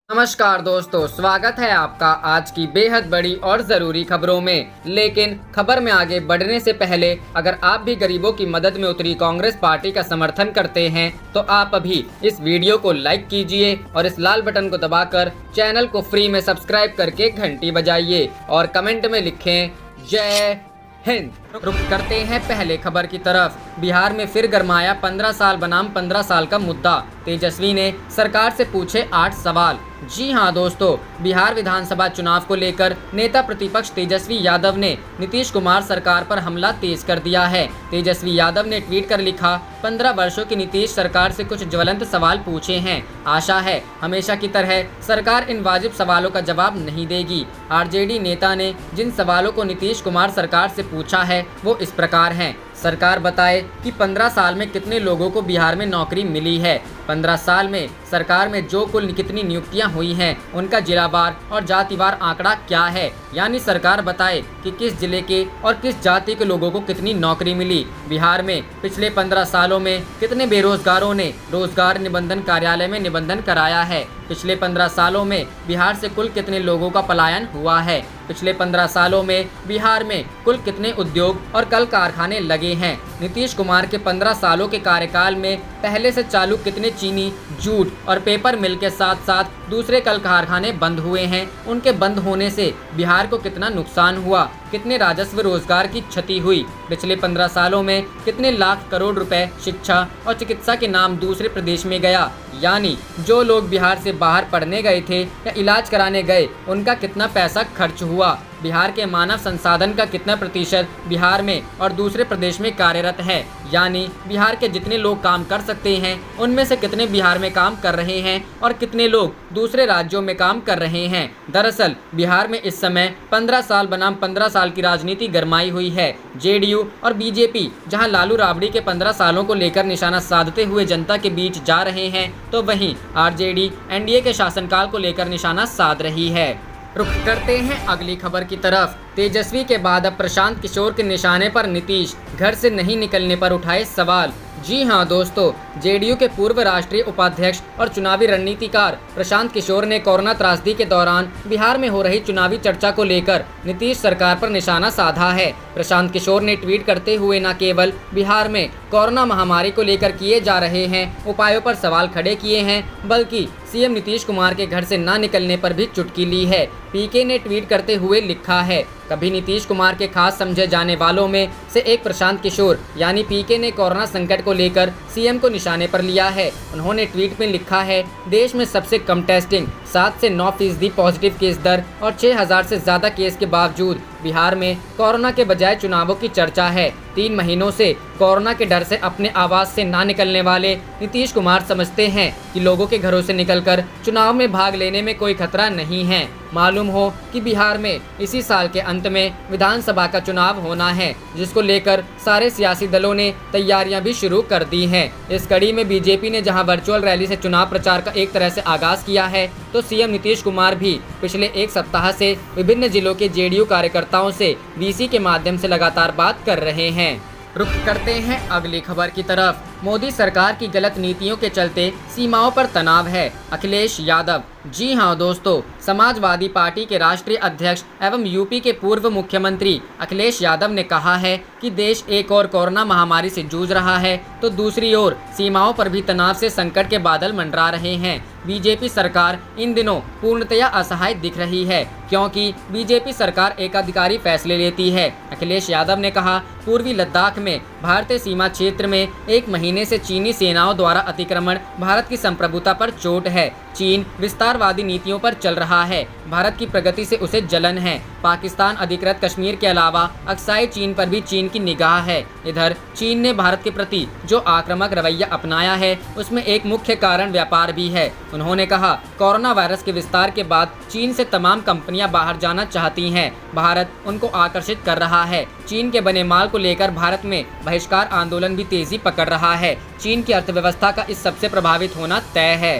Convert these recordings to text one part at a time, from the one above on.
नमस्कार दोस्तों, स्वागत है आपका आज की बेहद बड़ी और ज़रूरी खबरों में। लेकिन खबर में आगे बढ़ने से पहले अगर आप भी गरीबों की मदद में उतरी कांग्रेस पार्टी का समर्थन करते हैं तो आप अभी इस वीडियो को लाइक कीजिए और इस लाल बटन को दबाकर चैनल को फ्री में सब्सक्राइब करके घंटी बजाइए और कमेंट में लिखें जय हिंद। रुक करते हैं पहले खबर की तरफ। बिहार में फिर गरमाया 15 साल बनाम 15 साल का मुद्दा। तेजस्वी ने सरकार से पूछे 8 सवाल। जी हां दोस्तों, बिहार विधानसभा चुनाव को लेकर नेता प्रतिपक्ष तेजस्वी यादव ने नीतीश कुमार सरकार पर हमला तेज कर दिया है। तेजस्वी यादव ने ट्वीट कर लिखा, 15 वर्षों की नीतीश सरकार से कुछ ज्वलंत सवाल पूछे हैं। आशा है हमेशा की तरह सरकार इन वाजिब सवालों का जवाब नहीं देगी। आरजेडी नेता ने जिन सवालों को नीतीश कुमार सरकार से पूछा है वो इस प्रकार हैं। सरकार बताए कि 15 साल में कितने लोगों को बिहार में नौकरी मिली है। 15 साल में सरकार में जो कुल कितनी नियुक्तियां हुई हैं उनका जिलावार और जातिवार आंकड़ा क्या है। यानी सरकार बताए कि किस जिले के और किस जाति के लोगों को कितनी नौकरी मिली। बिहार में पिछले 15 सालों में कितने बेरोजगारों ने रोजगार निबंधन कार्यालय में निबंधन कराया है। पिछले 15 सालों में बिहार से कुल कितने लोगों का पलायन हुआ है। पिछले 15 सालों में बिहार में कुल कितने उद्योग और कल कारखाने लगे हैं। नीतीश कुमार के 15 सालों के कार्यकाल में पहले से चालू कितने चीनी, जूट और पेपर मिल के साथ साथ दूसरे कल कारखाने बंद हुए हैं। उनके बंद होने से बिहार को कितना नुकसान हुआ, कितने राजस्व रोजगार की क्षति हुई। पिछले 15 सालों में कितने लाख करोड़ रुपए शिक्षा और चिकित्सा के नाम दूसरे प्रदेश में गया। यानी जो लोग बिहार से बाहर पढ़ने गए थे या इलाज कराने गए उनका कितना पैसा खर्च हुआ। बिहार के मानव संसाधन का कितना प्रतिशत बिहार में और दूसरे प्रदेश में कार्यरत है। यानी बिहार के जितने लोग काम कर सकते हैं उनमें से कितने बिहार में काम कर रहे हैं और कितने लोग दूसरे राज्यों में काम कर रहे हैं। दरअसल बिहार में इस समय 15 साल बनाम 15 साल की राजनीति गरमाई हुई है। जेडीयू और बीजेपी जहां लालू राबड़ी के 15 सालों को लेकर निशाना साधते हुए जनता के बीच जा रहे हैं तो वहीं आरजेडी एनडीए के शासनकाल को लेकर निशाना साध रही है। रुख करते हैं अगली खबर की तरफ। तेजस्वी के बाद अब प्रशांत किशोर के निशाने पर नीतीश, घर से नहीं निकलने पर उठाए सवाल। जी हां दोस्तों, जेडीयू के पूर्व राष्ट्रीय उपाध्यक्ष और चुनावी रणनीतिकार प्रशांत किशोर ने कोरोना त्रासदी के दौरान बिहार में हो रही चुनावी चर्चा को लेकर नीतीश सरकार पर निशाना साधा है। प्रशांत किशोर ने ट्वीट करते हुए न केवल बिहार में कोरोना महामारी को लेकर किए जा रहे हैं उपायों पर सवाल खड़े किए हैं, बल्कि सीएम नीतीश कुमार के घर से न निकलने पर भी चुटकी ली है। पीके ने ट्वीट करते हुए लिखा है, कभी नीतीश कुमार के खास समझे जाने वालों में से एक प्रशांत किशोर यानी पीके ने कोरोना संकट को लेकर सीएम को निशाने पर लिया है। उन्होंने ट्वीट में लिखा है, देश में सबसे कम टेस्टिंग, 7 से 9% पॉजिटिव केस दर और 6000 से ज़्यादा केस के बावजूद बिहार में कोरोना के बजाय चुनावों की चर्चा है। 3 महीनों से कोरोना के डर से अपने आवास से ना निकलने वाले नीतीश कुमार समझते हैं कि लोगों के घरों से निकलकर चुनाव में भाग लेने में कोई खतरा नहीं है। मालूम हो कि बिहार में इसी साल के अंत में विधानसभा का चुनाव होना है, जिसको लेकर सारे सियासी दलों ने तैयारियां भी शुरू कर दी हैं। इस कड़ी में बीजेपी ने जहां वर्चुअल रैली से चुनाव प्रचार का एक तरह से आगाज किया है, तो सीएम नीतीश कुमार भी पिछले एक सप्ताह से विभिन्न जिलों के जेडीयू कार्यकर्ताओं से वीसी के माध्यम से लगातार बात कर रहे हैं। रुख करते हैं अगली खबर की तरफ। मोदी सरकार की गलत नीतियों के चलते सीमाओं पर तनाव है, अखिलेश यादव। जी हां दोस्तों, समाजवादी पार्टी के राष्ट्रीय अध्यक्ष एवं यूपी के पूर्व मुख्यमंत्री अखिलेश यादव ने कहा है कि देश एक ओर कोरोना महामारी से जूझ रहा है तो दूसरी ओर सीमाओं पर भी तनाव से संकट के बादल मंडरा रहे हैं। बीजेपी सरकार इन दिनों पूर्णतया असहाय दिख रही है, क्योंकि बीजेपी सरकार एकाधिकारी फैसले लेती है। अखिलेश यादव ने कहा, पूर्वी लद्दाख में भारतीय सीमा क्षेत्र में 1 महीने से चीनी सेनाओं द्वारा अतिक्रमण भारत की संप्रभुता पर चोट है। चीन विस्तारवादी नीतियों पर चल रहा है, भारत की प्रगति से उसे जलन है। पाकिस्तान अधिकृत कश्मीर के अलावा अक्साई चीन पर भी चीन की निगाह है। इधर चीन ने भारत के प्रति जो आक्रामक रवैया अपनाया है उसमें एक मुख्य कारण व्यापार भी है। उन्होंने कहा, कोरोना वायरस के विस्तार के बाद चीन से तमाम कंपनियां बाहर जाना चाहती हैं। भारत उनको आकर्षित कर रहा है। चीन के बने माल को लेकर भारत में बहिष्कार आंदोलन भी तेजी पकड़ रहा है। चीन की अर्थव्यवस्था का इस सबसे प्रभावित होना तय है।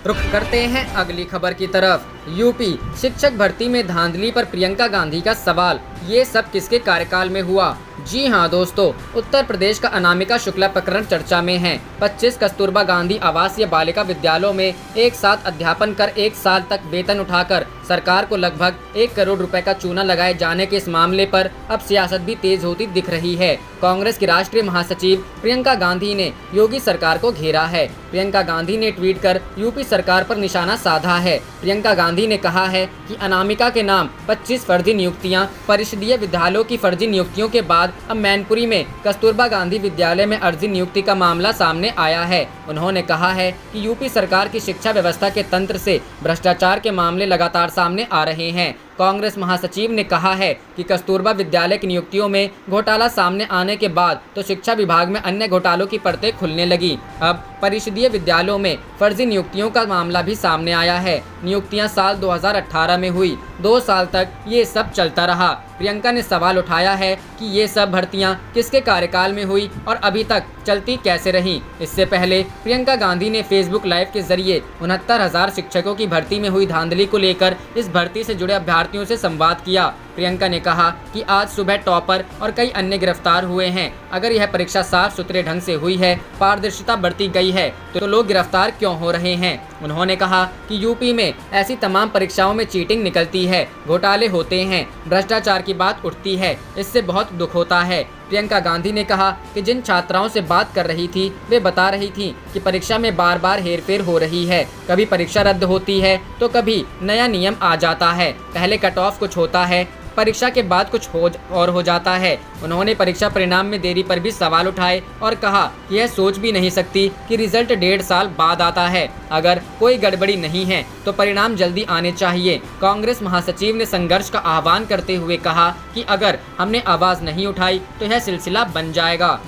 रुख करते हैं अगली खबर की तरफ। यूपी शिक्षक भर्ती में धांधली पर प्रियंका गांधी का सवाल, ये सब किसके कार्यकाल में हुआ? जी हां दोस्तों, उत्तर प्रदेश का अनामिका शुक्ला प्रकरण चर्चा में है। 25 कस्तूरबा गांधी आवासीय बालिका विद्यालयों में एक साथ अध्यापन कर 1 साल तक वेतन उठाकर सरकार को लगभग 1 करोड़ रुपए का चूना लगाए जाने के इस मामले पर अब सियासत भी तेज होती दिख रही है। कांग्रेस की राष्ट्रीय महासचिव प्रियंका गांधी ने योगी सरकार को घेरा है। प्रियंका गांधी ने ट्वीट कर यूपी सरकार पर निशाना साधा है। प्रियंका गांधी ने कहा है कि अनामिका के नाम 25 फर्जी नियुक्तियां, परिषदीय विद्यालयों की फर्जी नियुक्तियों के बाद अब मैनपुरी में कस्तूरबा गांधी विद्यालय में अर्जी नियुक्ति का मामला सामने आया है। उन्होंने कहा है कि यूपी सरकार की शिक्षा व्यवस्था के तंत्र से भ्रष्टाचार के मामले लगातार सामने आ रहे हैं। कांग्रेस महासचिव ने कहा है कि कस्तूरबा विद्यालय की नियुक्तियों में घोटाला सामने आने के बाद तो शिक्षा विभाग में अन्य घोटालों की परतें खुलने लगी। अब परिषदीय विद्यालयों में फर्जी नियुक्तियों का मामला भी सामने आया है। नियुक्तियां साल 2018 में हुई, 2 साल तक ये सब चलता रहा। प्रियंका ने सवाल उठाया है कि ये सब भर्तियां किसके कार्यकाल में हुई और अभी तक चलती कैसे रहीं। इससे पहले प्रियंका गांधी ने फेसबुक लाइव के जरिए 69,000 शिक्षकों की भर्ती में हुई धांधली को लेकर इस भर्ती से जुड़े अभ्यर्थियों से संवाद किया। प्रियंका ने कहा कि आज सुबह टॉपर और कई अन्य गिरफ्तार हुए हैं। अगर यह परीक्षा साफ सुथरे ढंग से हुई है, पारदर्शिता बरती गई है, तो लोग गिरफ्तार क्यों हो रहे हैं। उन्होंने कहा कि यूपी में ऐसी तमाम परीक्षाओं में चीटिंग निकलती है, घोटाले होते हैं, भ्रष्टाचार की बात उठती है। इससे बहुत दुख होता है। प्रियंका गांधी ने कहा कि जिन छात्राओं से बात कर रही थी वे बता रही थी कि परीक्षा में बार बार हेरफेर हो रही है। कभी परीक्षा रद्द होती है तो कभी नया नियम आ जाता है। पहले कट ऑफ कुछ होता है, परीक्षा के बाद कुछ हो जाता है। उन्होंने परीक्षा परिणाम में देरी पर भी सवाल उठाए और कहा कि यह सोच भी नहीं सकती कि रिजल्ट 1.5 साल बाद आता है। अगर कोई गड़बड़ी नहीं है तो परिणाम जल्दी आने चाहिए। कांग्रेस महासचिव ने संघर्ष का आह्वान करते हुए कहा कि अगर हमने आवाज नहीं उठाई तो यह सिलसिला बन जाएगा।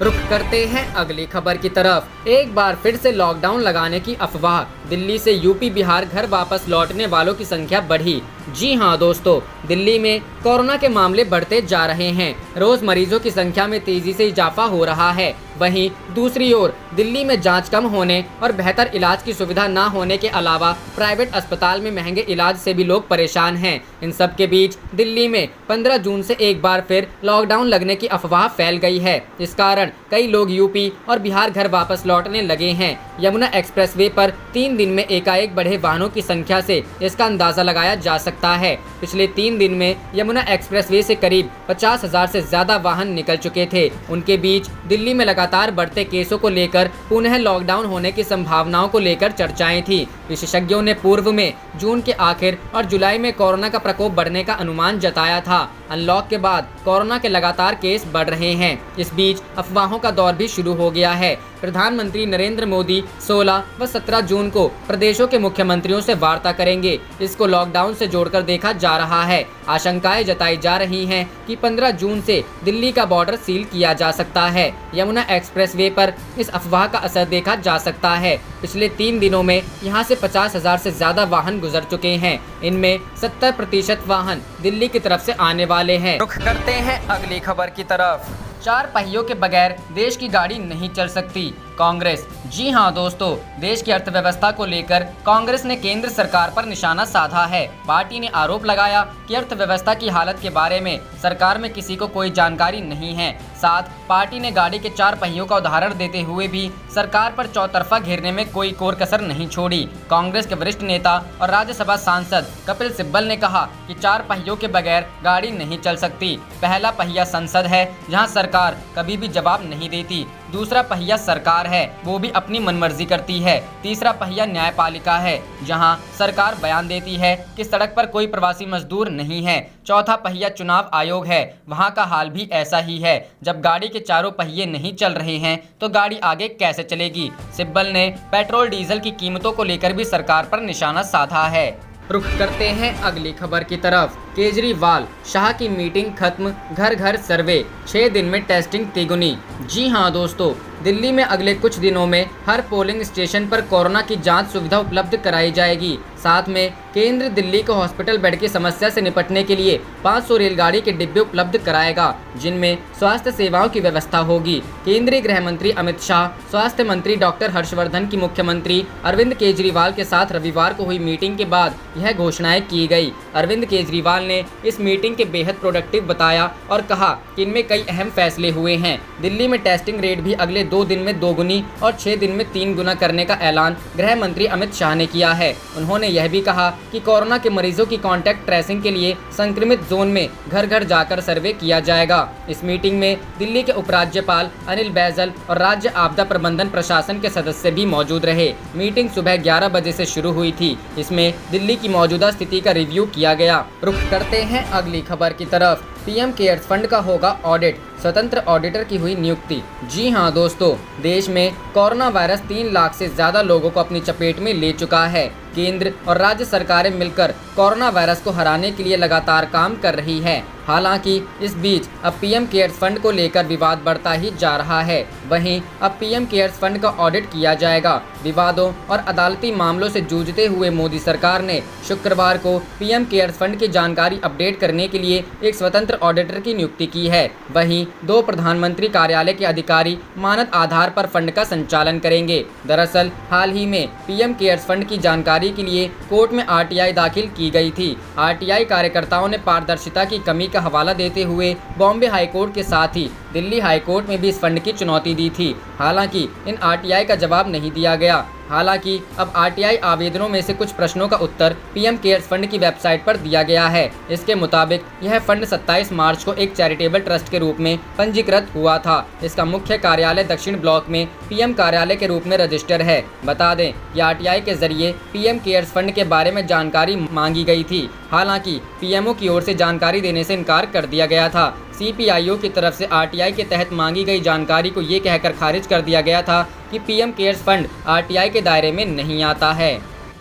रुख करते हैं अगली खबर की तरफ। एक बार फिर से लॉकडाउन लगाने की अफवाह, दिल्ली से यूपी बिहार घर वापस लौटने वालों की संख्या बढ़ी। जी हां दोस्तों, दिल्ली में कोरोना के मामले बढ़ते जा रहे हैं। रोज मरीजों की संख्या में तेजी से इजाफा हो रहा है। वहीं दूसरी ओर दिल्ली में जांच कम होने और बेहतर इलाज की सुविधा न होने के अलावा प्राइवेट अस्पताल में महंगे इलाज से भी लोग परेशान हैं। इन सब के बीच दिल्ली में 15 जून से एक बार फिर लॉकडाउन लगने की अफवाह फैल गई है। इस कारण कई लोग यूपी और बिहार घर वापस लौटने लगे हैं। यमुना एक्सप्रेसवे पर 3 दिन में एकाएक बढ़े वाहनों की संख्या से इसका अंदाजा लगाया जा सकता है। पिछले 3 दिन में यमुना एक्सप्रेसवे से करीब 50,000 से ज्यादा वाहन निकल चुके थे। उनके बीच दिल्ली में लगातार बढ़ते केसों को लेकर पुनः लॉकडाउन होने की संभावनाओं को लेकर चर्चाएं थी। विशेषज्ञों ने पूर्व में जून के आखिर और जुलाई में कोरोना का प्रकोप बढ़ने का अनुमान जताया था। अनलॉक के बाद कोरोना के लगातार केस बढ़ रहे हैं। इस बीच अफवाहों का दौर भी शुरू हो गया है। प्रधानमंत्री नरेंद्र मोदी 16 व 17 जून को प्रदेशों के मुख्यमंत्रियों से वार्ता करेंगे। इसको लॉकडाउन से जोड़कर देखा जा रहा है। आशंकाएं जताई जा रही हैं कि 15 जून से दिल्ली का बॉर्डर सील किया जा सकता है। यमुना एक्सप्रेसवे पर इस अफवाह का असर देखा जा सकता है। पिछले 3 दिनों में यहां से 50,000 से ज्यादा वाहन गुजर चुके हैं। इनमें 70% वाहन दिल्ली की तरफ से आने वाले हैं। रुख करते हैं अगली खबर की तरफ। 4 पहियों के बगैर देश की गाड़ी नहीं चल सकती, कांग्रेस। जी हां दोस्तों, देश की अर्थव्यवस्था को लेकर कांग्रेस ने केंद्र सरकार पर निशाना साधा है। पार्टी ने आरोप लगाया कि अर्थव्यवस्था की हालत के बारे में सरकार में किसी को कोई जानकारी नहीं है। साथ पार्टी ने गाड़ी के 4 पहियों का उदाहरण देते हुए भी सरकार पर चौतरफा घेरने में कोई कोर कसर नहीं छोड़ी। कांग्रेस के वरिष्ठ नेता और राज्यसभा सांसद कपिल सिब्बल ने कहा कि 4 पहियों के बगैर गाड़ी नहीं चल सकती। पहला पहिया संसद है, जहां सरकार कभी भी जवाब नहीं देती। दूसरा पहिया सरकार है, वो भी अपनी मनमर्जी करती है। तीसरा पहिया न्यायपालिका है, जहां सरकार बयान देती है कि सड़क पर कोई प्रवासी मजदूर नहीं है। चौथा पहिया चुनाव आयोग है, वहां का हाल भी ऐसा ही है। जब गाड़ी के चारों पहिए नहीं चल रहे हैं तो गाड़ी आगे कैसे चलेगी। सिब्बल ने पेट्रोल डीजल की कीमतों को लेकर भी सरकार पर निशाना साधा है। रुख करते हैं अगली खबर की तरफ। केजरीवाल शाह की मीटिंग खत्म, घर घर सर्वे, 6 दिन में टेस्टिंग तिगुनी। जी हां दोस्तों, दिल्ली में अगले कुछ दिनों में हर पोलिंग स्टेशन पर कोरोना की जांच सुविधा उपलब्ध कराई जाएगी। साथ में केंद्र दिल्ली को हॉस्पिटल बेड की समस्या से निपटने के लिए 500 रेलगाड़ी के डिब्बे उपलब्ध कराएगा, जिनमें स्वास्थ्य सेवाओं की व्यवस्था होगी। केंद्रीय गृह मंत्री अमित शाह, स्वास्थ्य मंत्री डॉक्टर हर्षवर्धन की मुख्यमंत्री अरविंद केजरीवाल के साथ रविवार को हुई मीटिंग के बाद यह घोषणाएं की गई। अरविंद केजरीवाल ने इस मीटिंग के बेहद प्रोडक्टिव बताया और कहा कि इनमें कई अहम फैसले हुए हैं। दिल्ली में टेस्टिंग रेट भी अगले 2 दिन में 2 गुनी और 6 दिन में 3 गुना करने का ऐलान गृह मंत्री अमित शाह ने किया है। उन्होंने यह भी कहा कि कोरोना के मरीजों की कॉन्टैक्ट ट्रेसिंग के लिए संक्रमित जोन में घर घर जाकर सर्वे किया जाएगा। इस मीटिंग में दिल्ली के उपराज्यपाल अनिल बैजल और राज्य आपदा प्रबंधन प्रशासन के सदस्य भी मौजूद रहे। मीटिंग सुबह 11 बजे से शुरू हुई थी। इसमें दिल्ली की मौजूदा स्थिति का रिव्यू किया गया। रुख करते हैं अगली खबर की तरफ। पीएम केयर्स फंड का होगा ऑडिट, स्वतंत्र ऑडिटर की हुई नियुक्ति। जी हां दोस्तों, देश में कोरोना वायरस 3 लाख से ज्यादा लोगों को अपनी चपेट में ले चुका है। केंद्र और राज्य सरकारें मिलकर कोरोना वायरस को हराने के लिए लगातार काम कर रही है। हालांकि इस बीच अब पीएम केयर्स फंड को लेकर विवाद बढ़ता ही जा रहा है। वहीं अब पीएम केयर्स फंड का ऑडिट किया जाएगा। विवादों और अदालती मामलों से जूझते हुए मोदी सरकार ने शुक्रवार को पीएम केयर्स फंड की जानकारी अपडेट करने के लिए एक स्वतंत्र ऑडिटर की नियुक्ति की है। वहीं 2 प्रधानमंत्री कार्यालय के अधिकारी मानद आधार पर फंड का संचालन करेंगे। दरअसल हाल ही में पीएम केयर्स फंड की जानकारी के लिए कोर्ट में आरटीआई दाखिल की गई थी। आरटीआई कार्यकर्ताओं ने पारदर्शिता की कमी का हवाला देते हुए बॉम्बे हाईकोर्ट के साथ ही दिल्ली हाईकोर्ट में भी इस फंड की चुनौती दी थी। हालांकि इन आरटीआई का जवाब नहीं दिया गया। हालांकि अब आरटीआई आवेदनों में से कुछ प्रश्नों का उत्तर पीएम केयर्स फंड की वेबसाइट पर दिया गया है। इसके मुताबिक यह फंड 27 मार्च को एक चैरिटेबल ट्रस्ट के रूप में पंजीकृत हुआ था। इसका मुख्य कार्यालय दक्षिण ब्लॉक में पीएम कार्यालय के रूप में रजिस्टर है। बता दें कि आरटीआई के जरिए पीएम केयर्स फंड के बारे में जानकारी मांगी गई थी। हालांकि पीएमओ की ओर से जानकारी देने से इनकार कर दिया गया था। सीपीआईओ की तरफ से आरटीआई के तहत मांगी गई जानकारी को ये कहकर खारिज कर दिया गया था कि पीएम केयर्स फंड आरटीआई के दायरे में नहीं आता है।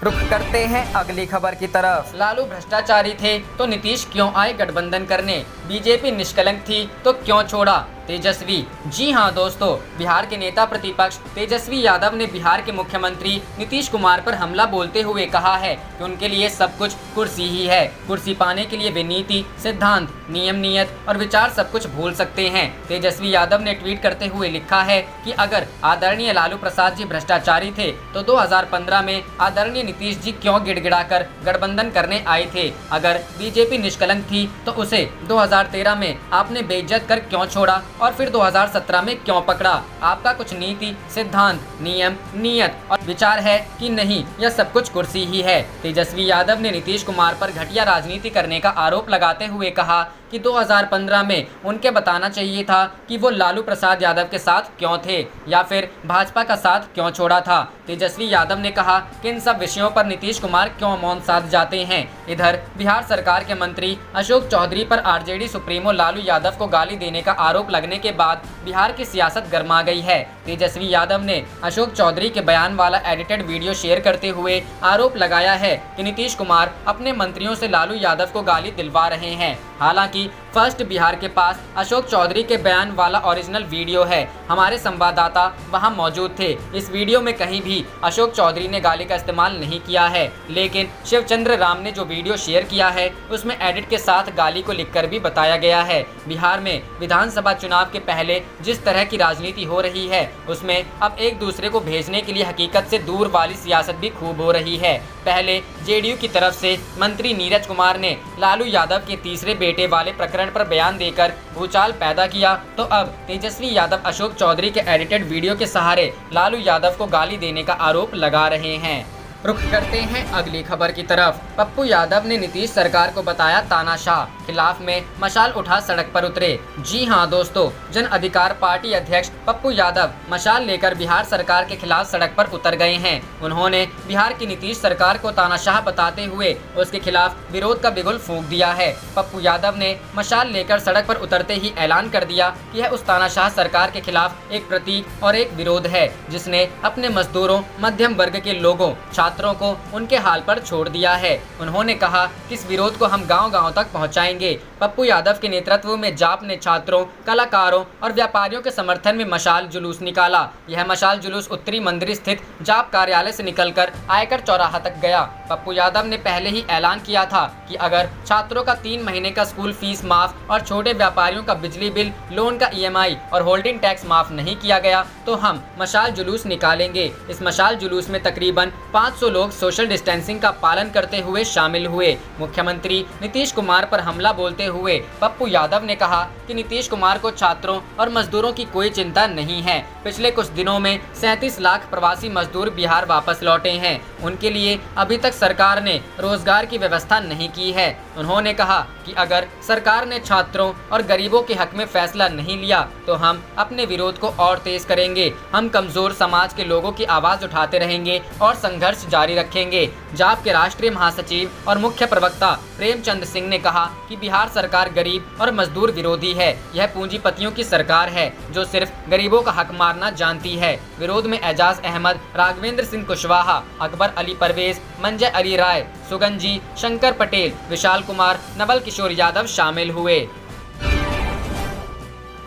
रुख करते हैं अगली खबर की तरफ। लालू भ्रष्टाचारी थे तो नीतीश क्यों आए गठबंधन करने? बीजेपी निष्कलंक थी तो क्यों छोड़ा तेजस्वी? जी हां दोस्तों, बिहार के नेता प्रतिपक्ष तेजस्वी यादव ने बिहार के मुख्यमंत्री नीतीश कुमार पर हमला बोलते हुए कहा है कि उनके लिए सब कुछ कुर्सी ही है। कुर्सी पाने के लिए वे नीति, सिद्धांत, नियम, नियत और विचार सब कुछ भूल सकते हैं। तेजस्वी यादव ने ट्वीट करते हुए लिखा है कि अगर आदरणीय लालू प्रसाद जी भ्रष्टाचारी थे तो 2015 में आदरणीय नीतीश जी क्यों गिड़गिड़ाकर गठबंधन करने आए थे? अगर बीजेपी निष्कलंक थी तो उसे 2013 में आपने बेइज्जत कर क्यों छोड़ा और फिर 2017 में क्यों पकड़ा? आपका कुछ नीति, सिद्धांत, नियम, नियत और विचार है कि नहीं? यह सब कुछ कुर्सी ही है। तेजस्वी यादव ने नीतीश कुमार पर घटिया राजनीति करने का आरोप लगाते हुए कहा कि 2015 में उनके बताना चाहिए था कि वो लालू प्रसाद यादव के साथ क्यों थे या फिर भाजपा का साथ क्यों छोड़ा था। तेजस्वी यादव ने कहा कि इन सब विषयों पर नीतीश कुमार क्यों मौन साध जाते हैं। इधर बिहार सरकार के मंत्री अशोक चौधरी पर आरजेडी सुप्रीमो लालू यादव को गाली देने का आरोप लगने के बाद बिहार की सियासत गर्मा गई है। तेजस्वी यादव ने अशोक चौधरी के बयान वाला एडिटेड वीडियो शेयर करते हुए आरोप लगाया है कि नीतीश कुमार अपने मंत्रियों से लालू यादव को गाली दिलवा रहे हैं। हालांकि फर्स्ट बिहार के पास अशोक चौधरी के बयान वाला ओरिजिनल वीडियो है। हमारे संवाददाता वहां मौजूद थे। इस वीडियो में कहीं भी अशोक चौधरी ने गाली का इस्तेमाल नहीं किया है, लेकिन शिवचंद्र राम ने जो वीडियो शेयर किया है उसमें एडिट के साथ गाली को लिखकर भी बताया गया है। बिहार में विधानसभा चुनाव के पहले जिस तरह की राजनीति हो रही है उसमें अब एक दूसरे को भेजने के लिए हकीकत से दूर वाली सियासत भी खूब हो रही है। पहले जेडीयू की तरफ से मंत्री नीरज कुमार ने लालू यादव के तीसरे बेटे वाले प्रकरण पर बयान देकर भूचाल पैदा किया, तो अब तेजस्वी यादव अशोक चौधरी के एडिटेड वीडियो के सहारे लालू यादव को गाली देने का आरोप लगा रहे हैं। रुख करते हैं अगली खबर की तरफ। पप्पू यादव ने नीतीश सरकार को बताया तानाशाह, खिलाफ में मशाल उठा सड़क पर उतरे। जी हां दोस्तों, जन अधिकार पार्टी अध्यक्ष पप्पू यादव मशाल लेकर बिहार सरकार के खिलाफ सड़क पर उतर गए हैं। उन्होंने बिहार की नीतीश सरकार को तानाशाह बताते हुए उसके खिलाफ विरोध का बिगुल फूंक दिया है। पप्पू यादव ने मशाल लेकर सड़क पर उतरते ही ऐलान कर दिया कि यह उस तानाशाह सरकार के खिलाफ एक प्रतीक और एक विरोध है जिसने अपने मजदूरों, मध्यम वर्ग के लोगों, छात्रों को उनके हाल पर छोड़ दिया है। उन्होंने कहा कि इस विरोध को हम गांव-गांव तक पहुंचाएंगे। पप्पू यादव के नेतृत्व में जाप ने छात्रों, कलाकारों और व्यापारियों के समर्थन में मशाल जुलूस निकाला। यह मशाल जुलूस उत्तरी मंदिर स्थित जाप कार्यालय से निकलकर आयकर चौराहा तक गया। पप्पू यादव ने पहले ही ऐलान किया था कि अगर छात्रों का 3 महीने का स्कूल फीस माफ और छोटे व्यापारियों का बिजली बिल, लोन का EMI और होल्डिंग टैक्स माफ नहीं किया गया तो हम मशाल जुलूस निकालेंगे। इस मशाल जुलूस में तकरीबन 500 लोग सोशल डिस्टेंसिंग का पालन करते हुए शामिल हुए। मुख्यमंत्री नीतीश कुमार पर हमला बोलते हुए पप्पू यादव ने कहा कि नीतीश कुमार को छात्रों और मजदूरों की कोई चिंता नहीं है। पिछले कुछ दिनों में 37 लाख प्रवासी मजदूर बिहार वापस लौटे हैं। उनके लिए अभी तक सरकार ने रोजगार की व्यवस्था नहीं की है। उन्होंने कहा कि अगर सरकार ने छात्रों और गरीबों के हक में फैसला नहीं लिया तो हम अपने विरोध को और तेज करेंगे। हम कमजोर समाज के लोगों की आवाज उठाते रहेंगे और संघर्ष जारी रखेंगे। जाप के राष्ट्रीय महासचिव और मुख्य प्रवक्ता प्रेमचंद सिंह ने कहा कि बिहार सरकार गरीब और मजदूर विरोधी है। यह पूंजीपतियों की सरकार है जो सिर्फ गरीबों का हक मारना जानती है। विरोध में एजाज अहमद, राघवेंद्र सिंह कुशवाहा, अकबर अली परवेज, मंजय अली राय, सुगंजी, शंकर पटेल, विशाल कुमार, नवल किशोर यादव शामिल हुए।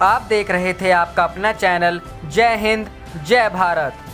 आप देख रहे थे आपका अपना चैनल जय हिंद, जय भारत।